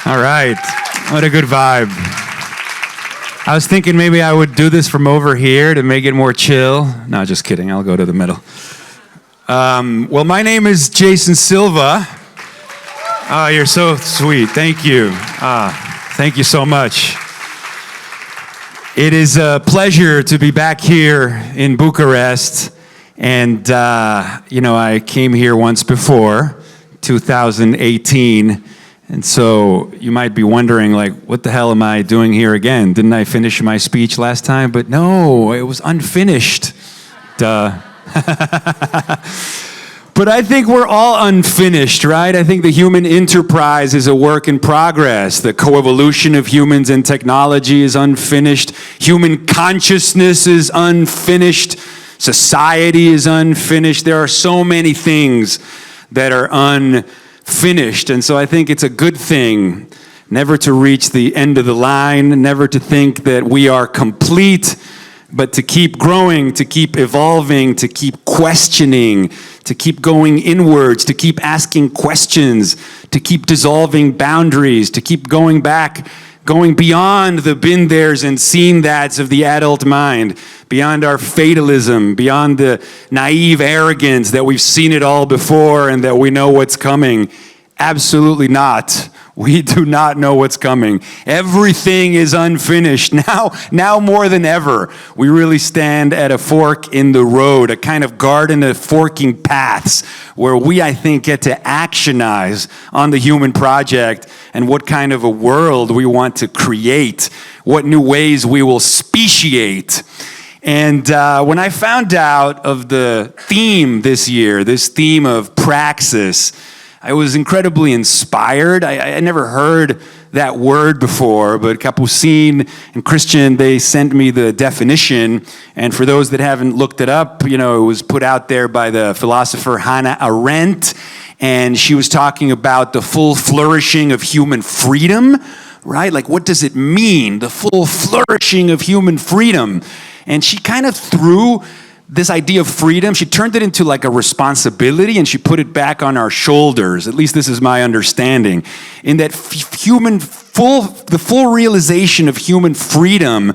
All right. What a good vibe. I was thinking maybe I would do this from over here to make it more chill. No, just kidding. I'll go to the middle. Well, my name is Jason Silva. Oh, you're so sweet. Thank you. Thank you so much. It is a pleasure to be back here in Bucharest. And, I came here once before, 2018. And so you might be wondering, what the hell am I doing here again? Didn't I finish my speech last time? But no, it was unfinished. Duh. But I think we're all unfinished, right? I think the human enterprise is a work in progress. The coevolution of humans and technology is unfinished. Human consciousness is unfinished. Society is unfinished. There are so many things that are unfinished. And so I think it's a good thing never to reach the end of the line, never to think that we are complete, but to keep growing, to keep evolving, to keep questioning, to keep going inwards, to keep asking questions, to keep dissolving boundaries, to keep going back, going beyond the been there's and seen that's of the adult mind, beyond our fatalism, beyond the naive arrogance that we've seen it all before and that we know what's coming. Absolutely not. We do not know what's coming. Everything is unfinished. Now more than ever, we really stand at a fork in the road, a kind of garden of forking paths where we, I think, get to actionize on the human project and what kind of a world we want to create, what new ways we will speciate. And when I found out of the theme this year, this theme of praxis, I was incredibly inspired. I never heard that word before, but Capucine and Christian, they sent me the definition. And for those that haven't looked it up, it was put out there by the philosopher Hannah Arendt. And she was talking about the full flourishing of human freedom, right? What does it mean, the full flourishing of human freedom? And she kind of threw this idea of freedom, she turned it into a responsibility and she put it back on our shoulders. At least this is my understanding. In that the full realization of human freedom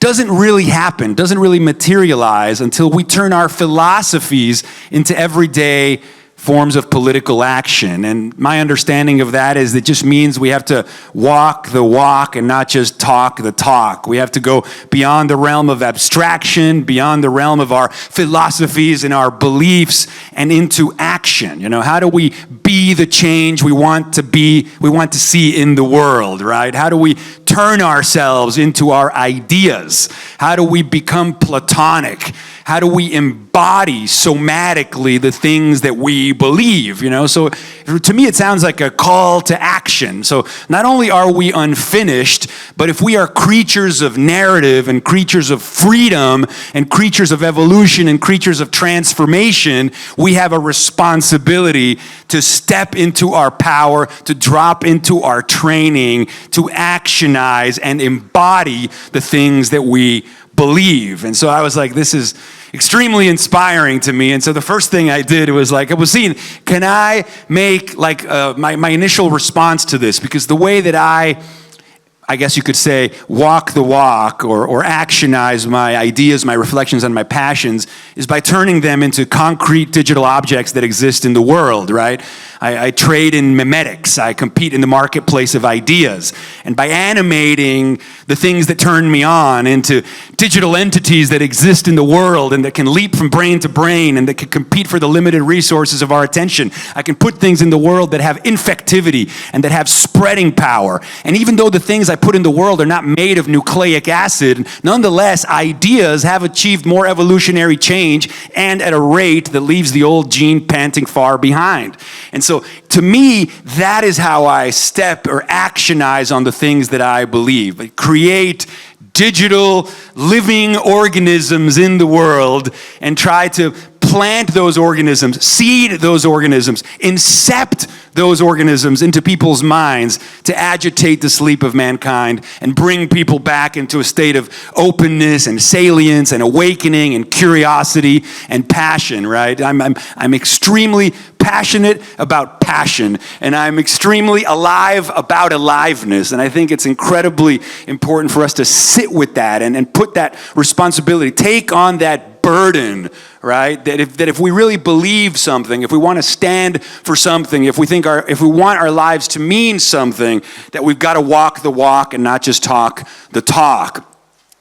doesn't really happen, doesn't really materialize until we turn our philosophies into everyday forms of political action. And my understanding of that is it just means we have to walk the walk and not just talk the talk. We have to go beyond the realm of abstraction, beyond the realm of our philosophies and our beliefs and into action. How do we be the change we want to see in the world, right? How do we turn ourselves into our ideas? How do we become Platonic? How do we embody somatically the things that we believe, So to me, it sounds like a call to action. So not only are we unfinished, but if we are creatures of narrative and creatures of freedom and creatures of evolution and creatures of transformation, we have a responsibility to step into our power, to drop into our training, to actionize and embody the things that we believe. And so I was like, this is extremely inspiring to me. And so the first thing I did was I was seeing, can I make my initial response to this? Because the way that I guess you could say, walk the walk or actionize my ideas, my reflections, and my passions is by turning them into concrete digital objects that exist in the world, right? I trade in memetics. I compete in the marketplace of ideas. And by animating the things that turn me on into digital entities that exist in the world and that can leap from brain to brain and that can compete for the limited resources of our attention, I can put things in the world that have infectivity and that have spreading power. And even though the things I put in the world are not made of nucleic acid, nonetheless, ideas have achieved more evolutionary change and at a rate that leaves the old gene panting far behind. And so to me, that is how I step or actionize on the things that I believe. I create digital living organisms in the world and try to plant those organisms, seed those organisms, incept those organisms into people's minds to agitate the sleep of mankind and bring people back into a state of openness and salience and awakening and curiosity and passion, right? I'm extremely passionate about passion, and I'm extremely alive about aliveness, and I think it's incredibly important for us to sit with that and put that responsibility, take on that burden, right? That if we really believe something, if we want to stand for something, if we want our lives to mean something, that we've got to walk the walk and not just talk the talk.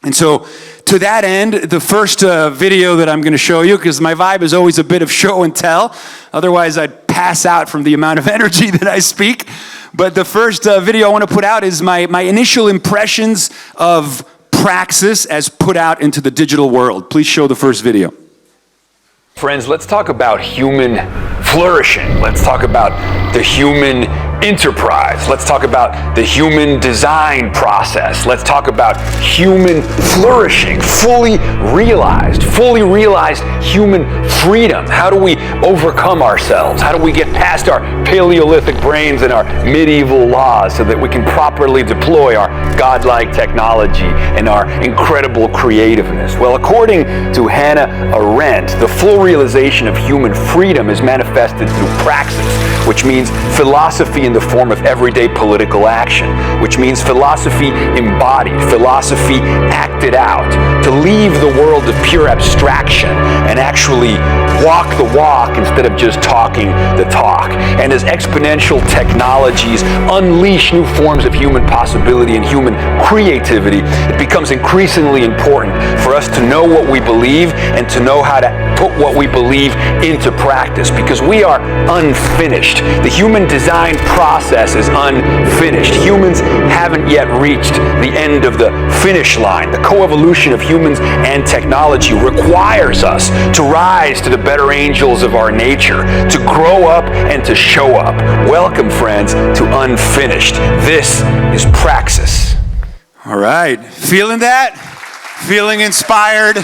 And so, to that end, the first video that I'm going to show you, because my vibe is always a bit of show and tell, otherwise I'd pass out from the amount of energy that I speak. But the first video I want to put out is my initial impressions of praxis as put out into the digital world. Please show the first video. Friends, let's talk about human flourishing. Let's talk about the human enterprise. Let's talk about the human design process. Let's talk about human flourishing, fully realized human freedom. How do we overcome ourselves? How do we get past our Paleolithic brains and our medieval laws so that we can properly deploy our godlike technology and our incredible creativeness? Well, according to Hannah Arendt, the full realization of human freedom is manifested through praxis, which means philosophy in the form of everyday political action, which means philosophy embodied, philosophy acted out, to leave the world of pure abstraction and actually walk the walk instead of just talking the talk. And as exponential technologies unleash new forms of human possibility and human creativity, it becomes increasingly important for us to know what we believe and to know how to put what we believe into practice, because we are unfinished. The human design process is unfinished. Humans haven't yet reached the end of the finish line. The coevolution of humans and technology requires us to rise to the better angels of our nature, to grow up and to show up. Welcome, friends, to Unfinished. This is Praxis. All right, feeling that? Feeling inspired?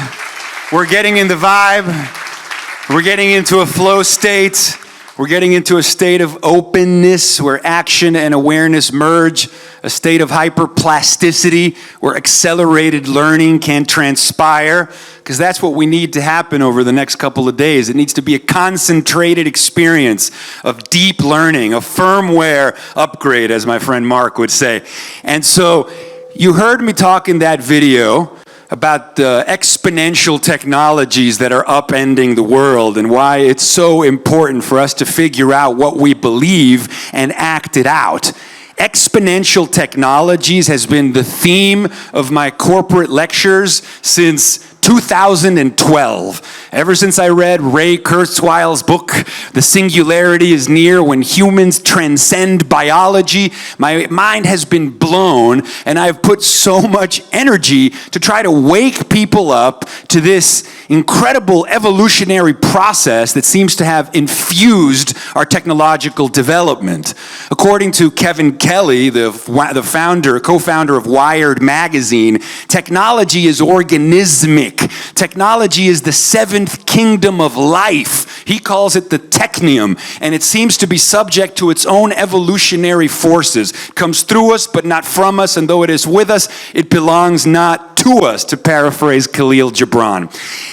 We're getting in the vibe. We're getting into a flow state. We're getting into a state of openness where action and awareness merge, a state of hyperplasticity where accelerated learning can transpire, because that's what we need to happen over the next couple of days. It needs to be a concentrated experience of deep learning, a firmware upgrade, as my friend Mark would say. And so you heard me talk in that video about the exponential technologies that are upending the world and why it's so important for us to figure out what we believe and act it out. Exponential technologies has been the theme of my corporate lectures since 2012. Ever since I read Ray Kurzweil's book, The Singularity is Near, When Humans Transcend Biology, my mind has been blown, and I've put so much energy to try to wake people up to this incredible evolutionary process that seems to have infused our technological development. According to Kevin Kelly, the co-founder of Wired magazine, technology is organismic. Technology is the seventh kingdom of life. He calls it the technium, and it seems to be subject to its own evolutionary forces. It comes through us, but not from us, and though it is with us, it belongs not to us, to paraphrase Khalil Gibran.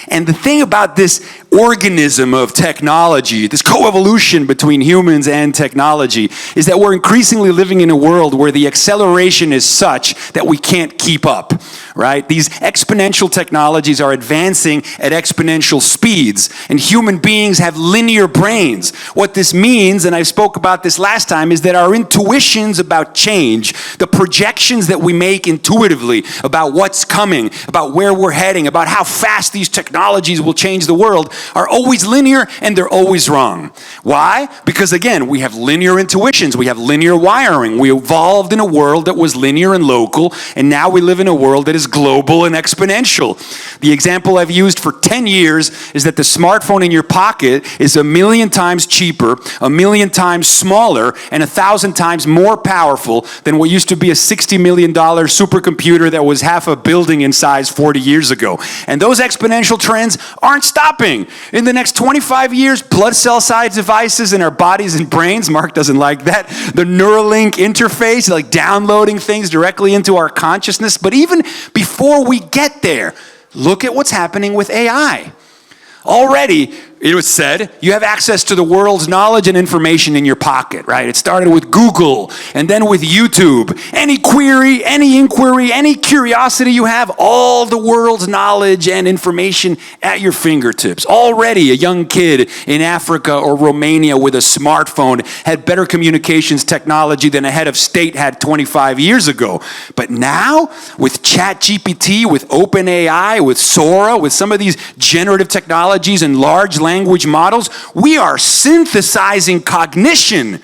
And the thing about this organism of technology, this coevolution between humans and technology, is that we're increasingly living in a world where the acceleration is such that we can't keep up, right? These exponential technologies are advancing at exponential speeds, and human beings have linear brains. What this means, and I spoke about this last time, is that our intuitions about change, the projections that we make intuitively about what's coming, about where we're heading, about how fast these technologies will change the world, are always linear, and they're always wrong. Why? Because again, we have linear intuitions, we have linear wiring. We evolved in a world that was linear and local, and now we live in a world that is global and exponential. The example I've used for 10 years is that the smartphone in your pocket is 1,000,000 times cheaper, 1,000,000 times smaller, and 1,000 times more powerful than what used to be a $60 million supercomputer that was half a building in size 40 years ago. And those exponential trends aren't stopping. In the next 25 years, blood cell-sized devices in our bodies and brains, Mark doesn't like that, the Neuralink interface, like downloading things directly into our consciousness. But even before we get there, look at what's happening with AI. Already, it was said, you have access to the world's knowledge and information in your pocket, right? It started with Google and then with YouTube. Any query, any inquiry, any curiosity you have, all the world's knowledge and information at your fingertips. Already, a young kid in Africa or Romania with a smartphone had better communications technology than a head of state had 25 years ago. But now, with ChatGPT, with OpenAI, with Sora, with some of these generative technologies and large language models, we are synthesizing cognition.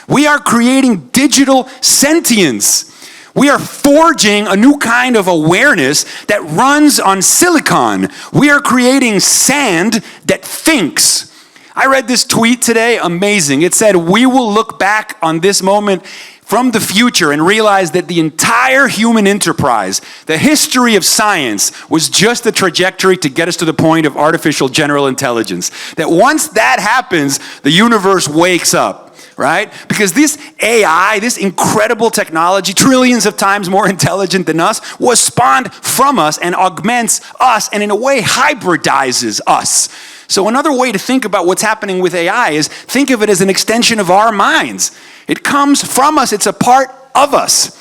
We are creating digital sentience. We are forging a new kind of awareness that runs on silicon. We are creating sand that thinks. I read this tweet today, amazing. It said, we will look back on this moment from the future and realize that the entire human enterprise, the history of science, was just the trajectory to get us to the point of artificial general intelligence. That once that happens, the universe wakes up, right? Because this AI, this incredible technology, trillions of times more intelligent than us, was spawned from us and augments us and in a way hybridizes us. So another way to think about what's happening with AI is think of it as an extension of our minds. It comes from us. It's a part of us.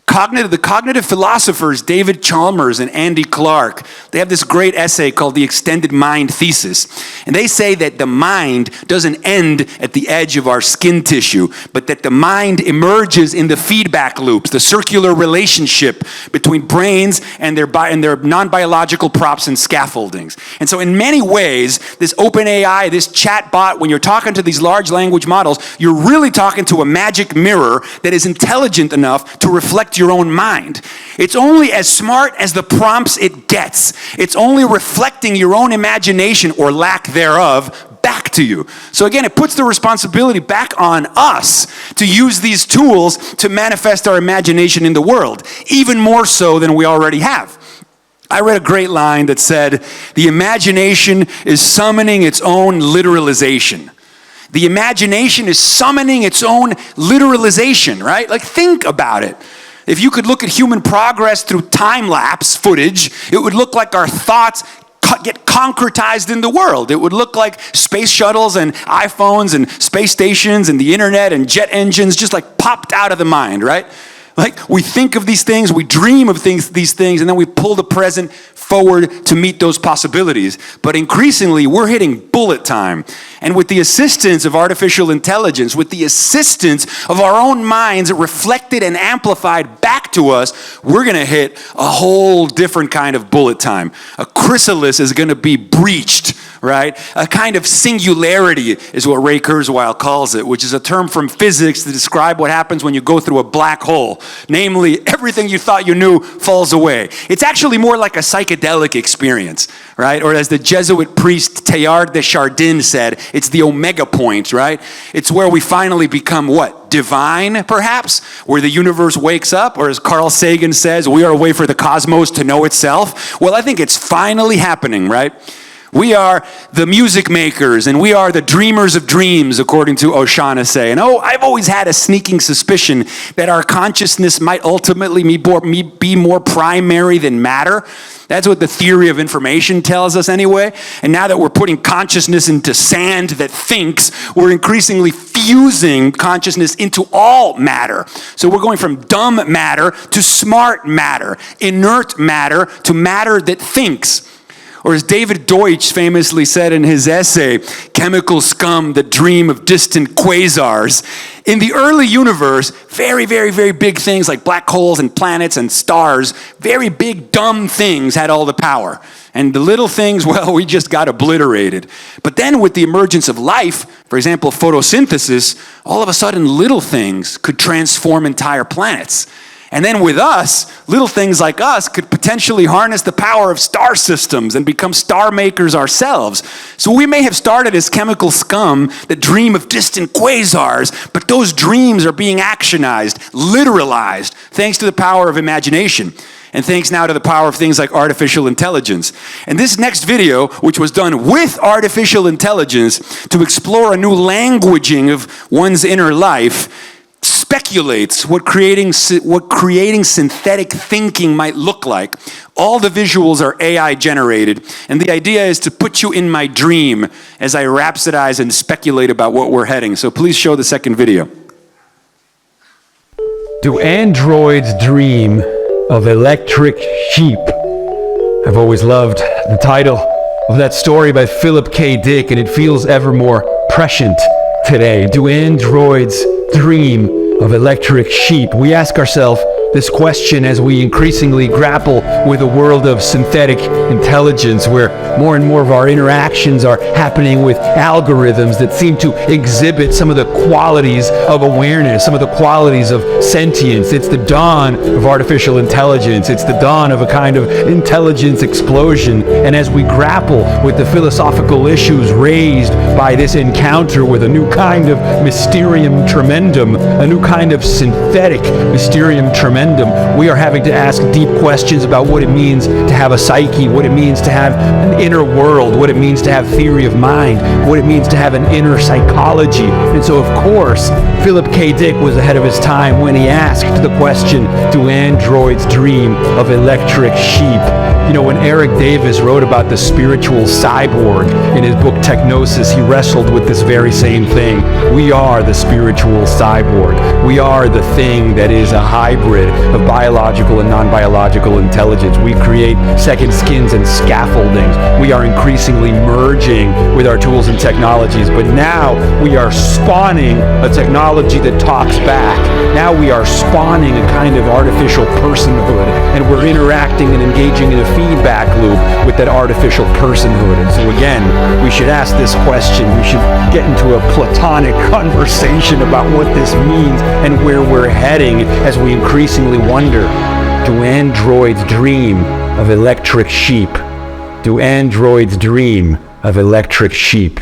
The cognitive philosophers, David Chalmers and Andy Clark, they have this great essay called The Extended Mind Thesis. And they say that the mind doesn't end at the edge of our skin tissue, but that the mind emerges in the feedback loops, the circular relationship between brains and their non-biological props and scaffoldings. And so in many ways, this OpenAI, this chatbot, when you're talking to these large language models, you're really talking to a magic mirror that is intelligent enough to reflect your own mind. It's only as smart as the prompts it gets. It's only reflecting your own imagination or lack thereof back to you. So again, it puts the responsibility back on us to use these tools to manifest our imagination in the world, even more so than we already have. I read a great line that said, the imagination is summoning its own literalization. The imagination is summoning its own literalization, right? Like, think about it. If you could look at human progress through time-lapse footage, it would look like our thoughts get concretized in the world. It would look like space shuttles and iPhones and space stations and the internet and jet engines just like popped out of the mind, right? Like, we think of these things, we dream of these things, and then we pull the present forward to meet those possibilities. But increasingly, we're hitting bullet time. And with the assistance of artificial intelligence, with the assistance of our own minds reflected and amplified back to us, we're going to hit a whole different kind of bullet time. A chrysalis is going to be breached, right? A kind of singularity is what Ray Kurzweil calls it, which is a term from physics to describe what happens when you go through a black hole. Namely, everything you thought you knew falls away. It's actually more like a psychedelic experience, right? Or as the Jesuit priest Teilhard de Chardin said, it's the omega point, right? It's where we finally become what? Divine, perhaps? Where the universe wakes up? Or as Carl Sagan says, we are a way for the cosmos to know itself? Well, I think it's finally happening, right? We are the music makers, and we are the dreamers of dreams, according to O'Shaughnessy. And I've always had a sneaking suspicion that our consciousness might ultimately be more primary than matter. That's what the theory of information tells us anyway. And now that we're putting consciousness into sand that thinks, we're increasingly fusing consciousness into all matter. So we're going from dumb matter to smart matter, inert matter to matter that thinks. Or as David Deutsch famously said in his essay, Chemical Scum, the Dream of Distant Quasars, in the early universe, very, very, very big things like black holes and planets and stars, very big, dumb things had all the power. And the little things, well, we just got obliterated. But then with the emergence of life, for example, photosynthesis, all of a sudden little things could transform entire planets. And then with us, little things like us could potentially harness the power of star systems and become star makers ourselves. So we may have started as chemical scum that dream of distant quasars, but those dreams are being actionized, literalized, thanks to the power of imagination. And thanks now to the power of things like artificial intelligence. And this next video, which was done with artificial intelligence to explore a new languaging of one's inner life, speculates what creating synthetic thinking might look like. All the visuals are AI generated, and the idea is to put you in my dream as I rhapsodize and speculate about what we're heading. So please show the second video. Do androids dream of electric sheep? I've always loved the title of that story by Philip K. Dick, and it feels ever more prescient today. Do androids dream of electric sheep? We ask ourselves this question as we increasingly grapple with a world of synthetic intelligence, where more and more of our interactions are happening with algorithms that seem to exhibit some of the qualities of awareness, some of the qualities of sentience. It's the dawn of artificial intelligence. It's the dawn of a kind of intelligence explosion. And as we grapple with the philosophical issues raised by this encounter with a new kind of mysterium tremendum, a new kind of synthetic mysterium tremendum, we are having to ask deep questions about what it means to have a psyche, what it means to have an inner world, what it means to have theory of mind, what it means to have an inner psychology. And so, of course, Philip K. Dick was ahead of his time when he asked the question, do androids dream of electric sheep? You know, when Eric Davis wrote about the spiritual cyborg in his book Technosis, he wrestled with this very same thing. We are the spiritual cyborg. We are the thing that is a hybrid of biological and non-biological intelligence. We create second skins and scaffoldings. We are increasingly merging with our tools and technologies, but now we are spawning a technology that talks back. Now we are spawning a kind of artificial personhood, and we're interacting and engaging in a feedback loop with that artificial personhood. And so again, we should ask this question. We should get into a platonic conversation about what this means and where we're heading as we increasingly wonder, do androids dream of electric sheep? Do androids dream of electric sheep?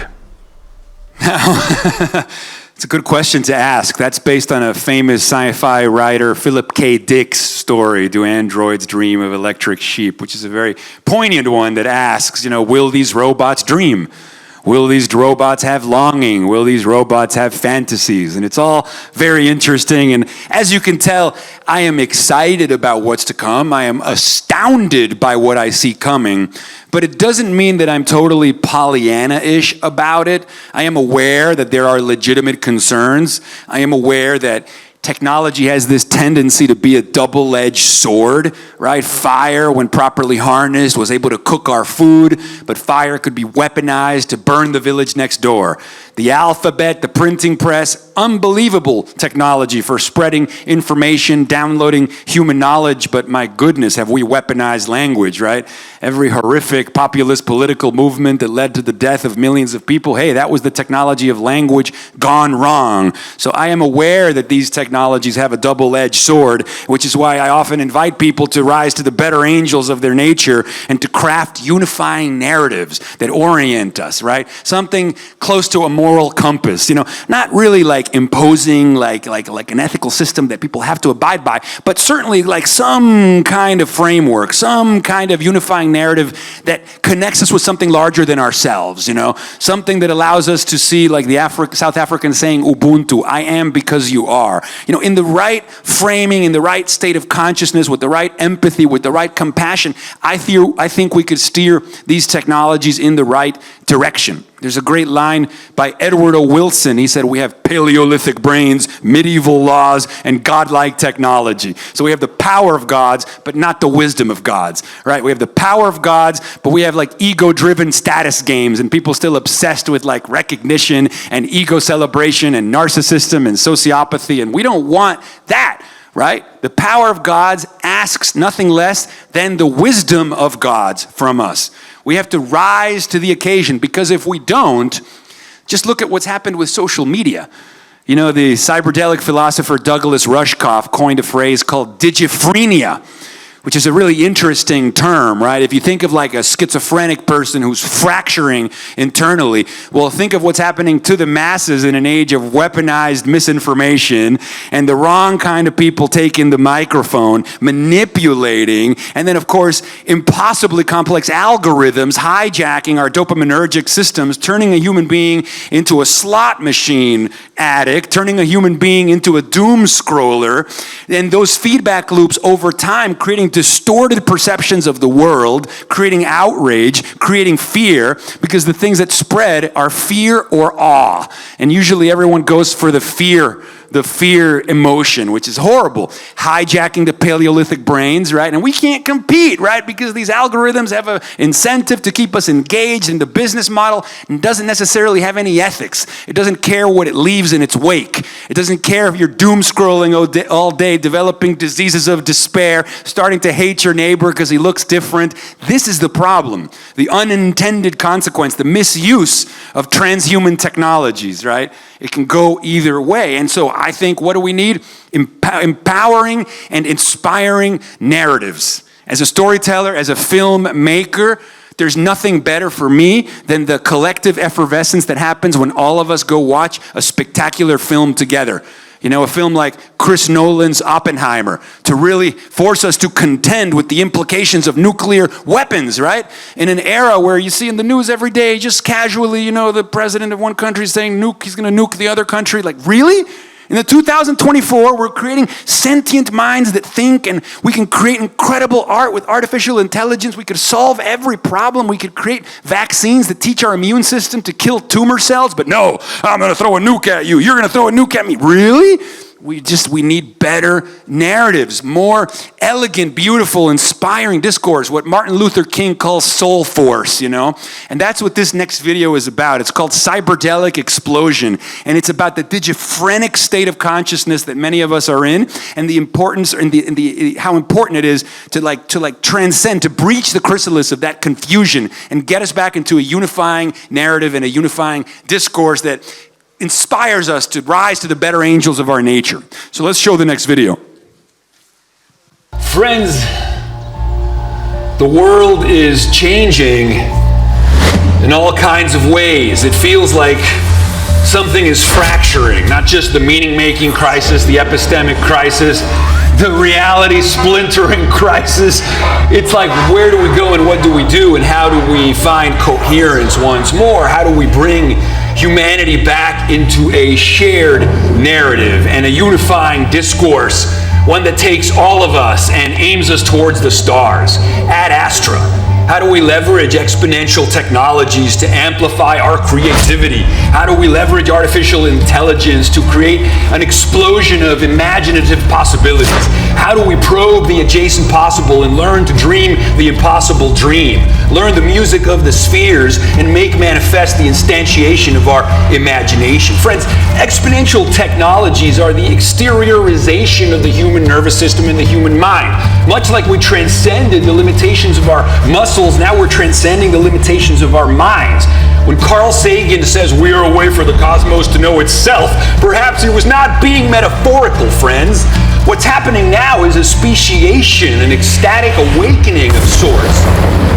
It's a good question to ask. That's based on a famous sci-fi writer, Philip K. Dick's story, Do Androids Dream of Electric Sheep, which is a very poignant one that asks, will these robots dream? Will these robots have longing? Will these robots have fantasies? And it's all very interesting. And as you can tell, I am excited about what's to come. I am astounded by what I see coming. But it doesn't mean that I'm totally Pollyanna-ish about it. I am aware that there are legitimate concerns. I am aware that technology has this tendency to be a double-edged sword, right? Fire, when properly harnessed, was able to cook our food, but fire could be weaponized to burn the village next door. The alphabet, the printing press, unbelievable technology for spreading information, downloading human knowledge, but my goodness, have we weaponized language, right? Every horrific populist political movement that led to the death of millions of people, hey, that was the technology of language gone wrong. So I am aware that these technologies have a double-edged sword, which is why I often invite people to rise to the better angels of their nature and to craft unifying narratives that orient us, right? Something close to a moral compass, not really like imposing like an ethical system that people have to abide by, but certainly like some kind of framework, some kind of unifying narrative that connects us with something larger than ourselves, something that allows us to see, like the South African saying, Ubuntu, I am because you are. In the right framing, in the right state of consciousness, with the right empathy, with the right compassion, I think we could steer these technologies in the right direction. There's a great line by Edward O. Wilson. He said, we have Paleolithic brains, medieval laws, and godlike technology. So we have the power of gods, but not the wisdom of gods, right? We have the power of gods, but we have like ego-driven status games, and people still obsessed with like recognition and ego celebration and narcissism and sociopathy, and we don't want that. Right? The power of gods asks nothing less than the wisdom of gods from us. We have to rise to the occasion, because if we don't, just look at what's happened with social media. You know, the Cyberdelic philosopher Douglas Rushkoff coined a phrase called digiphrenia, which is a really interesting term, right? If you think of like a schizophrenic person who's fracturing internally, well, think of what's happening to the masses in an age of weaponized misinformation and the wrong kind of people taking the microphone, manipulating, and then, of course, impossibly complex algorithms hijacking our dopaminergic systems, turning a human being into a slot machine addict, turning a human being into a doom scroller, and those feedback loops over time creating distorted perceptions of the world, creating outrage, creating fear, because the things that spread are fear or awe. And usually everyone goes for the fear emotion, which is horrible, hijacking the Paleolithic brains, right? And we can't compete, right? Because these algorithms have an incentive to keep us engaged in the business model and doesn't necessarily have any ethics. It doesn't care what it leaves in its wake. It doesn't care if you're doom scrolling all day, developing diseases of despair, starting to hate your neighbor because he looks different. This is the problem, the unintended consequence, the misuse of transhuman technologies, right? It can go either way. And so I think, what do we need? Empowering and inspiring narratives. As a storyteller, as a filmmaker, there's nothing better for me than the collective effervescence that happens when all of us go watch a spectacular film together. You know, a film like Chris Nolan's Oppenheimer, to really force us to contend with the implications of nuclear weapons, right? In an era where you see in the news every day, just casually, you know, the president of one country saying he's going to nuke the other country. Like, really? In the 2024, we're creating sentient minds that think, and we can create incredible art with artificial intelligence. We could solve every problem. We could create vaccines that teach our immune system to kill tumor cells. But no, I'm going to throw a nuke at you. You're going to throw a nuke at me. Really? We need better narratives, more elegant, beautiful, inspiring discourse, what Martin Luther King calls soul force, you know? And that's what this next video is about. It's called Cyberdelic Explosion, and it's about the digiphrenic state of consciousness that many of us are in, and the importance and how important it is to transcend, to breach the chrysalis of that confusion and get us back into a unifying narrative and a unifying discourse that inspires us to rise to the better angels of our nature. So let's show the next video. Friends, the world is changing in all kinds of ways. It feels like something is fracturing, not just the meaning-making crisis, the epistemic crisis, the reality splintering crisis. It's like, where do we go and what do we do, and how do we find coherence once more? How do we bring humanity back into a shared narrative and a unifying discourse, one that takes all of us and aims us towards the stars? Ad astra. How do we leverage exponential technologies to amplify our creativity? How do we leverage artificial intelligence to create an explosion of imaginative possibilities? How do we probe the adjacent possible and learn to dream the impossible dream? Learn the music of the spheres and make manifest the instantiation of our imagination. Friends, exponential technologies are the exteriorization of the human nervous system and the human mind. Much like we transcended the limitations of our muscles, now we're transcending the limitations of our minds. When Carl Sagan says we are a way for the cosmos to know itself, perhaps he was not being metaphorical, friends. What's happening now is a speciation, an ecstatic awakening of sorts,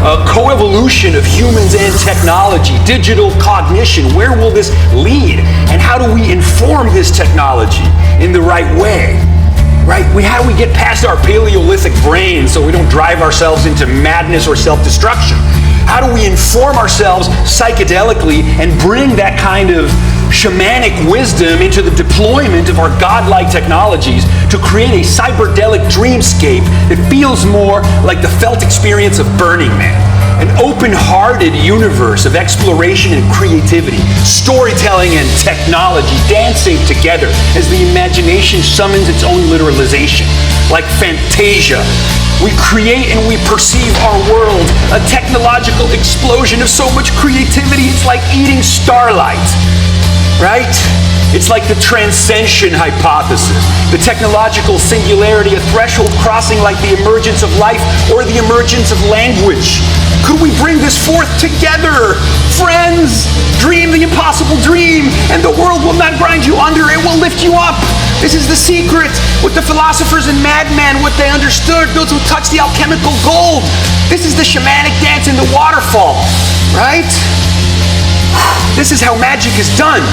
a coevolution of humans and technology, digital cognition. Where will this lead? And how do we inform this technology in the right way? Right? How do we get past our Paleolithic brains so we don't drive ourselves into madness or self-destruction? How do we inform ourselves psychedelically and bring that kind of shamanic wisdom into the deployment of our godlike technologies to create a cyberdelic dreamscape that feels more like the felt experience of Burning Man? An open-hearted universe of exploration and creativity, storytelling and technology dancing together as the imagination summons its own literalization. Like Fantasia, we create and we perceive our world, a technological explosion of so much creativity. It's like eating starlight, right? It's like the transcension hypothesis, the technological singularity, a threshold crossing like the emergence of life or the emergence of language. Could we bring this forth together? Friends, dream the impossible dream, and the world will not grind you under, it will lift you up. This is the secret. What the philosophers and madmen, what they understood, those who touched the alchemical gold. This is the shamanic dance in the waterfall, right? This is how magic is done.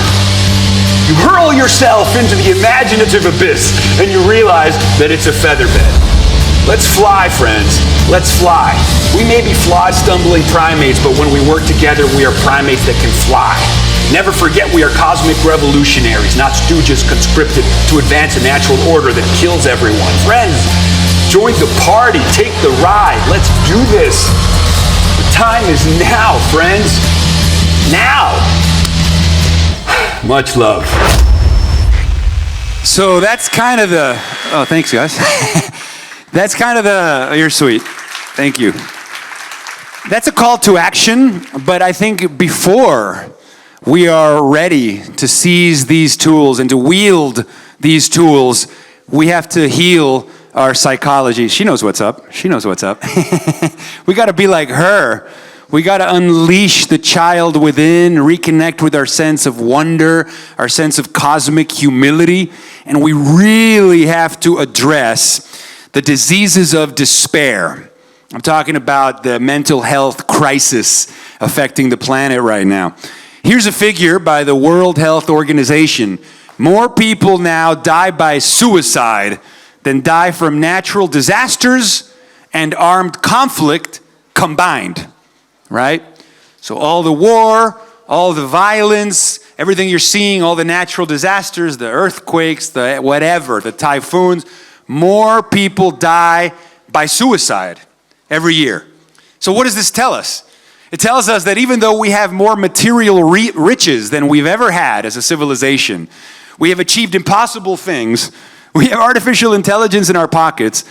You hurl yourself into the imaginative abyss and you realize that it's a featherbed. Let's fly, friends. Let's fly. We may be flawed, stumbling primates, but when we work together, we are primates that can fly. Never forget we are cosmic revolutionaries, not stooges conscripted to advance a natural order that kills everyone. Friends, join the party. Take the ride. Let's do this. The time is now, friends. Now. Much love. So that's kind of the, oh, thanks guys. That's kind of the, oh, you're sweet. Thank you. That's a call to action, but I think before we are ready to seize these tools and to wield these tools, we have to heal our psychology. She knows what's up. She knows what's up. We got to be like her. We got to unleash the child within, reconnect with our sense of wonder, our sense of cosmic humility, and we really have to address the diseases of despair. I'm talking about the mental health crisis affecting the planet right now. Here's a figure by the World Health Organization. More people now die by suicide than die from natural disasters and armed conflict combined, right? So all the war, all the violence, everything you're seeing, all the natural disasters, the earthquakes, the whatever, the typhoons, more people die by suicide every year. So what does this tell us? It tells us that even though we have more material riches than we've ever had as a civilization, we have achieved impossible things, we have artificial intelligence in our pockets,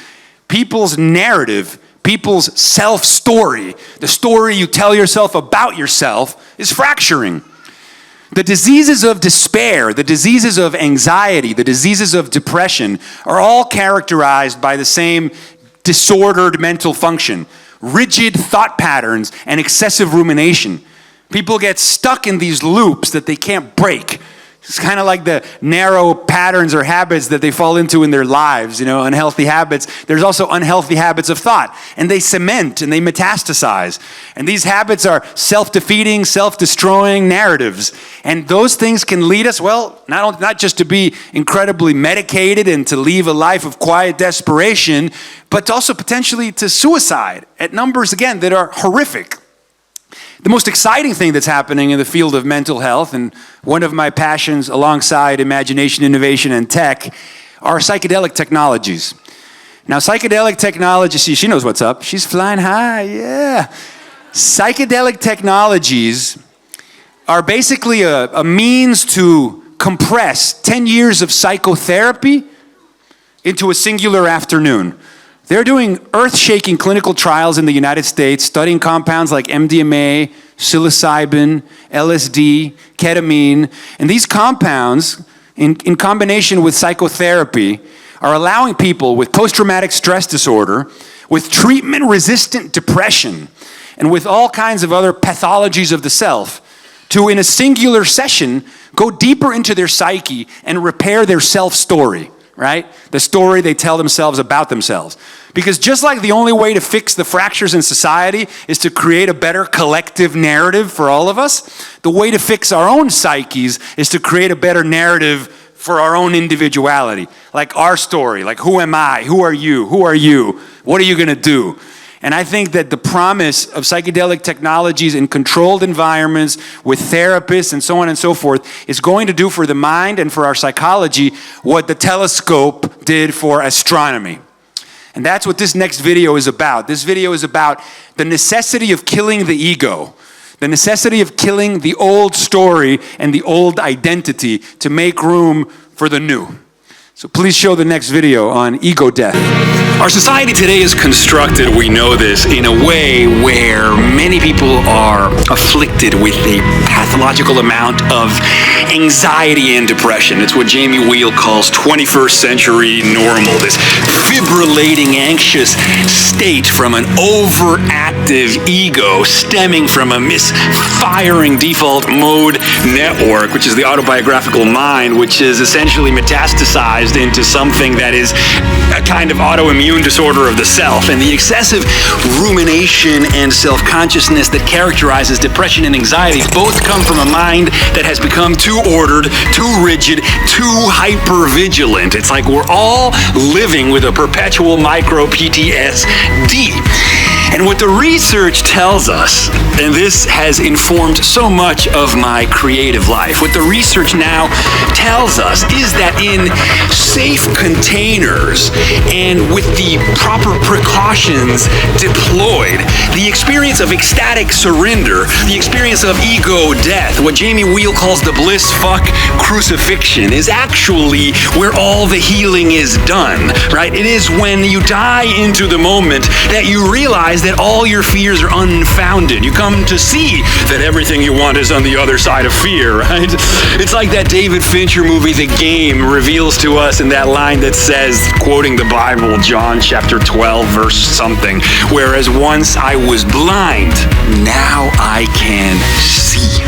people's narrative, people's self-story, the story you tell yourself about yourself, is fracturing. The diseases of despair, the diseases of anxiety, the diseases of depression are all characterized by the same disordered mental function, rigid thought patterns, and excessive rumination. People get stuck in these loops that they can't break. It's kind of like the narrow patterns or habits that they fall into in their lives, unhealthy habits. There's also unhealthy habits of thought, and they cement and they metastasize. And these habits are self-defeating, self-destroying narratives. And those things can lead us, not just to be incredibly medicated and to live a life of quiet desperation, but also potentially to suicide at numbers, again, that are horrific. The most exciting thing that's happening in the field of mental health, and one of my passions alongside imagination, innovation, and tech, are psychedelic technologies. Now, psychedelic technology, she knows what's up. She's flying high, yeah. Psychedelic technologies are basically a means to compress 10 years of psychotherapy into a singular afternoon. They're doing earth-shaking clinical trials in the United States, studying compounds like MDMA, psilocybin, LSD, ketamine. And these compounds, in combination with psychotherapy, are allowing people with post-traumatic stress disorder, with treatment-resistant depression, and with all kinds of other pathologies of the self, to, in a singular session, go deeper into their psyche and repair their self-story. Right? The story they tell themselves about themselves. Because just like the only way to fix the fractures in society is to create a better collective narrative for all of us, the way to fix our own psyches is to create a better narrative for our own individuality. Like our story, like who am I? Who are you? Who are you? What are you going to do? And I think that the promise of psychedelic technologies in controlled environments with therapists and so on and so forth is going to do for the mind and for our psychology what the telescope did for astronomy. And that's what this next video is about. This video is about the necessity of killing the ego, the necessity of killing the old story and the old identity to make room for the new. So please show the next video on ego death. Our society today is constructed, we know this, in a way where many people are afflicted with a pathological amount of anxiety and depression. It's what Jamie Wheel calls 21st century normal, this fibrillating, anxious state from an overactive ego stemming from a misfiring default mode network, which is the autobiographical mind, which is essentially metastasized into something that is a kind of autoimmune disorder of the self. And the excessive rumination and self-consciousness that characterizes depression and anxiety both come from a mind that has become too ordered, too rigid, too hyper-vigilant. It's like we're all living with a perpetual micro-PTSD. And what the research tells us, and this has informed so much of my creative life, what the research now tells us is that in safe containers and with the proper precautions deployed, the experience of ecstatic surrender, the experience of ego death, what Jamie Wheel calls the bliss fuck crucifixion, is actually where all the healing is done, right? It is when you die into the moment that you realize that all your fears are unfounded. You come to see that everything you want is on the other side of fear, right? It's like that David Fincher movie, The Game, reveals to us in that line that says, quoting the Bible, John chapter 12, verse something, whereas once I was blind, now I can see.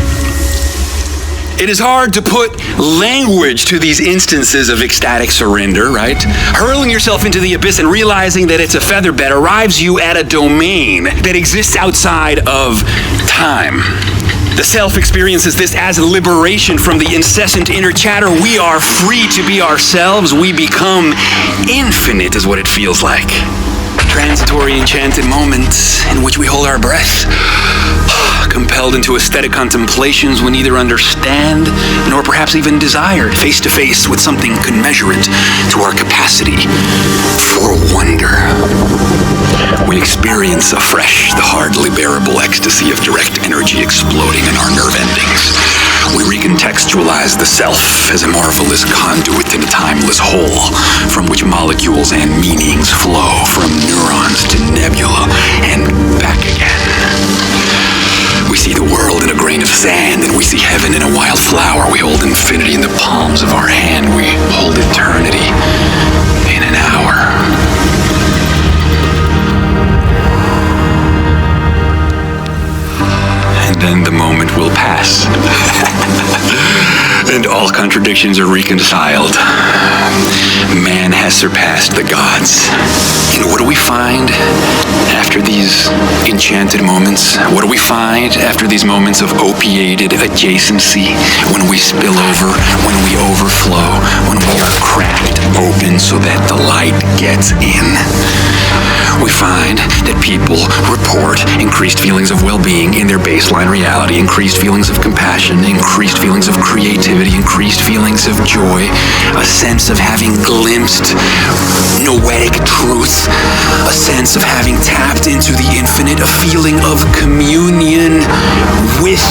It is hard to put language to these instances of ecstatic surrender, right? Hurling yourself into the abyss and realizing that it's a feather bed arrives you at a domain that exists outside of time. The self experiences this as liberation from the incessant inner chatter. We are free to be ourselves. We become infinite, is what it feels like. Transitory, enchanted moments in which we hold our breath, compelled into aesthetic contemplations we neither understand nor perhaps even desired, face to face with something commensurate to our capacity for wonder. We experience afresh the hardly bearable ecstasy of direct energy exploding in our nerve endings. We recontextualize the self as a marvelous conduit in a timeless whole from which molecules and meanings flow from neurons to nebula and back again. We see the world in a grain of sand, and we see heaven in a wild flower. We hold infinity in the palms of our hand. We hold eternity in an hour. And then the moment will pass. And all contradictions are reconciled. Man has surpassed the gods. And what do we find after these enchanted moments? What do we find after these moments of opiated adjacency? When we spill over, when we overflow, when we are cracked open so that the light gets in. We find that people report increased feelings of well-being in their baseline reality, increased feelings of compassion, increased feelings of creativity, increased feelings of joy, a sense of having glimpsed noetic truth, a sense of having tapped into the infinite, a feeling of communion with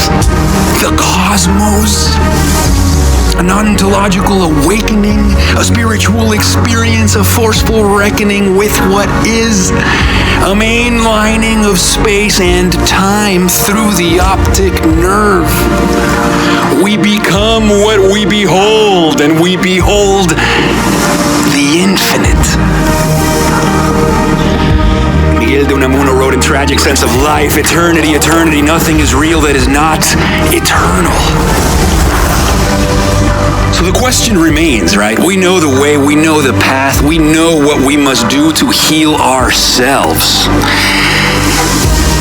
the cosmos. An ontological awakening, a spiritual experience, a forceful reckoning with what is, a mainlining of space and time through the optic nerve. We become what we behold, and we behold the infinite. Miguel de Unamuno wrote in Tragic Sense of Life, eternity, eternity, nothing is real that is not eternal. So the question remains, right? We know the way, we know the path, we know what we must do to heal ourselves.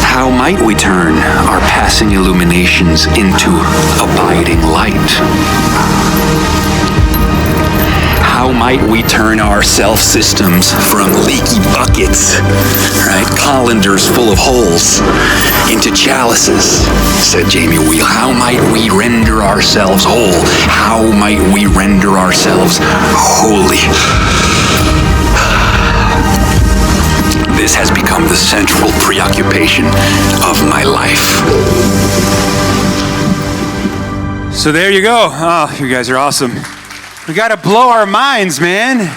How might we turn our passing illuminations into abiding light? How might we turn our self-systems from leaky buckets, right, colanders full of holes, into chalices, said Jamie Wheel. How might we render ourselves whole? How might we render ourselves holy? This has become the central preoccupation of my life. So there you go. Oh, you guys are awesome. We got to blow our minds, man.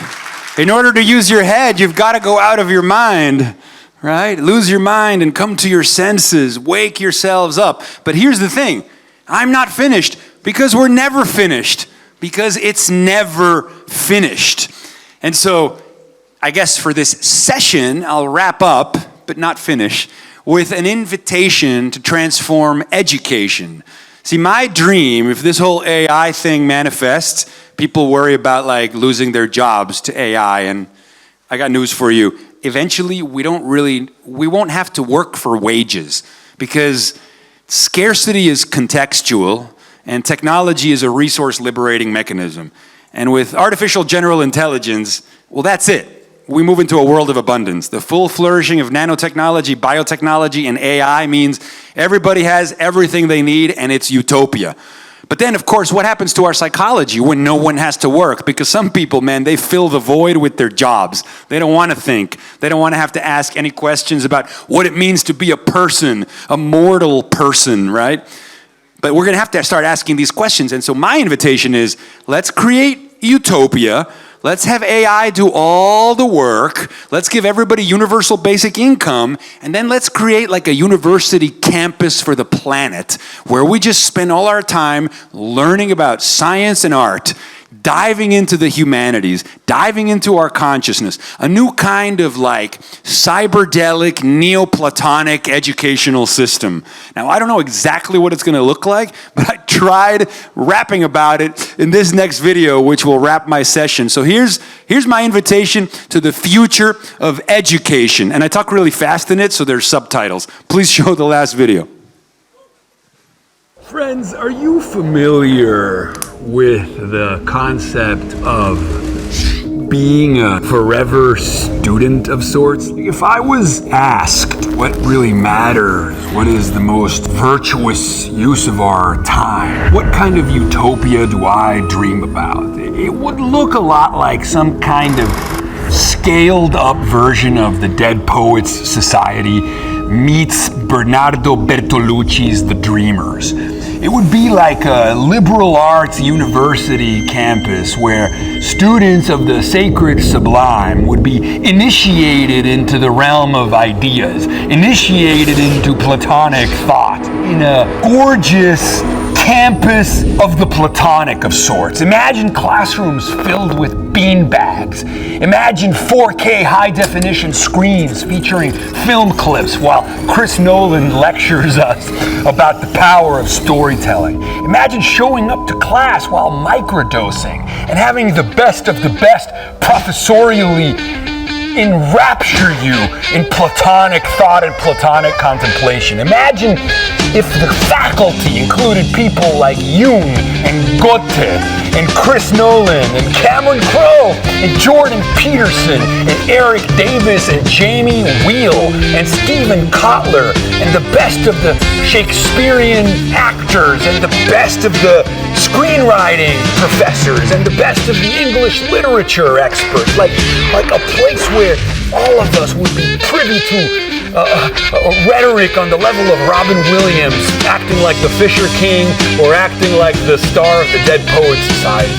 In order to use your head, you've got to go out of your mind, right? Lose your mind and come to your senses. Wake yourselves up. But here's the thing. I'm not finished. Because we're never finished. Because it's never finished. And so, I guess for this session, I'll wrap up, but not finish, with an invitation to transform education. See, my dream, if this whole AI thing manifests, people worry about like losing their jobs to AI, and I got news for you. Eventually, we won't have to work for wages, because scarcity is contextual, and technology is a resource liberating mechanism. And with artificial general intelligence, well, that's it. We move into a world of abundance. The full flourishing of nanotechnology, biotechnology, and AI means everybody has everything they need, and it's utopia. But then, of course, what happens to our psychology when no one has to work? Because some people, man, they fill the void with their jobs. They don't want to think. They don't want to have to ask any questions about what it means to be a person, a mortal person, right? But we're going to have to start asking these questions. And so my invitation is, let's create utopia. Let's have AI do all the work. Let's give everybody universal basic income. And then let's create like a university campus for the planet where we just spend all our time learning about science and art, diving into the humanities, diving into our consciousness, a new kind of like Cyberdelic, Neoplatonic educational system. Now, I don't know exactly what it's going to look like, but I tried rapping about it in this next video, which will wrap my session. So here's my invitation to the future of education. And I talk really fast in it, so there's subtitles. Please show the last video. Friends, are you familiar with the concept of being a forever student of sorts? If I was asked what really matters, what is the most virtuous use of our time, what kind of utopia do I dream about? It would look a lot like some kind of scaled up version of the Dead Poets Society meets Bernardo Bertolucci's The Dreamers. It would be like a liberal arts university campus where students of the sacred sublime would be initiated into the realm of ideas, initiated into Platonic thought, in a gorgeous campus of the Platonic of sorts. Imagine classrooms filled with beanbags. Imagine 4K high-definition screens featuring film clips while Chris Nolan lectures us about the power of storytelling. Imagine showing up to class while microdosing and having the best of the best professorially enrapture you in Platonic thought and Platonic contemplation. Imagine if the faculty included people like Jung and Goethe and Chris Nolan and Cameron Crowe and Jordan Peterson and Eric Davis and Jamie Wheel and Stephen Kotler and the best of the Shakespearean actors and the best of the screenwriting professors and the best of the English literature experts, like a place where all of us would be privy to rhetoric on the level of Robin Williams acting like the Fisher King or acting like the star of the Dead Poets Society.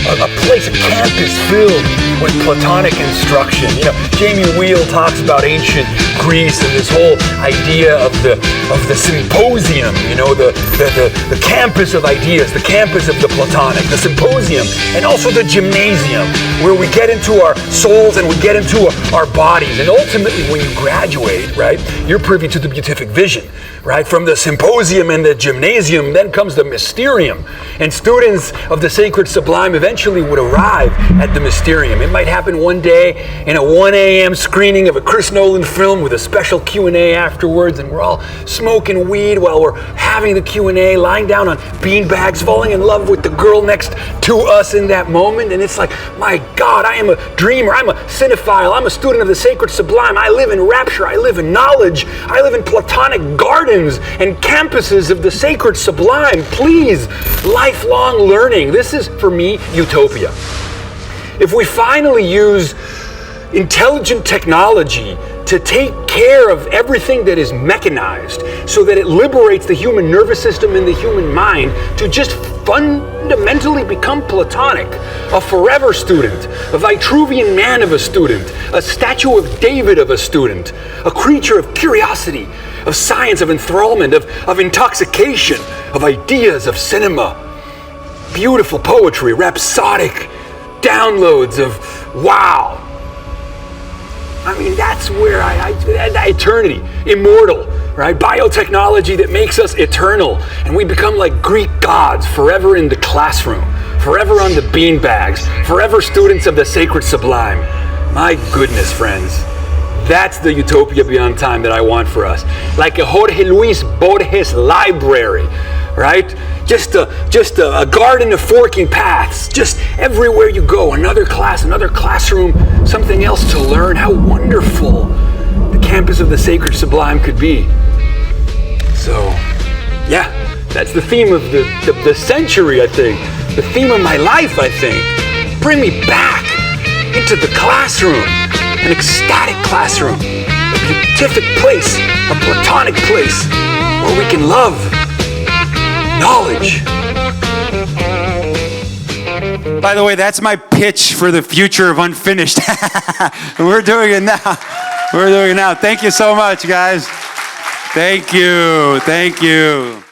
A place, a campus filled with Platonic instruction. You know, Jamie Wheel talks about ancient Greece and this whole idea of the symposium, you know, the campus of ideas, the campus of the Platonic, the symposium, and also the gymnasium, where we get into our souls and we get into our bodies. And ultimately, when you graduate, right, you're privy to the beatific vision, right? From the symposium and the gymnasium, then comes the mysterium. And students of the sacred sublime eventually would arrive at the mysterium. It might happen one day in a 1 a.m. screening of a Chris Nolan film with a special Q&A afterwards, and we're all smoking weed while we're having the Q&A, lying down on beanbags, falling in love with the girl next to us in that moment. And it's like, my God, I am a dreamer, I'm a cinephile, I'm a student of the sacred sublime. I live in rapture, I live in knowledge, I live in Platonic gardens and campuses of the sacred sublime. Please, lifelong learning. This is, for me, utopia. If we finally use intelligent technology to take care of everything that is mechanized so that it liberates the human nervous system and the human mind to just fundamentally become platonic, a forever student, a Vitruvian man of a student, a statue of David of a student, a creature of curiosity, of science, of enthrallment, of intoxication, of ideas, of cinema, beautiful poetry, rhapsodic downloads of wow. I mean, that's where eternity, immortal, right? Biotechnology that makes us eternal. And we become like Greek gods, forever in the classroom, forever on the beanbags, forever students of the sacred sublime. My goodness, friends. That's the utopia beyond time that I want for us. Like a Jorge Luis Borges library, right? Just a garden of forking paths. Just everywhere you go, another class, another classroom, something else to learn. How wonderful the campus of the sacred sublime could be. So, yeah, that's the theme of the century, I think. The theme of my life, I think. Bring me back into the classroom. An ecstatic classroom, a beatific place, a platonic place where we can love knowledge. By the way, that's my pitch for the future of Unfinished. We're doing it now. We're doing it now. Thank you so much, guys. Thank you. Thank you.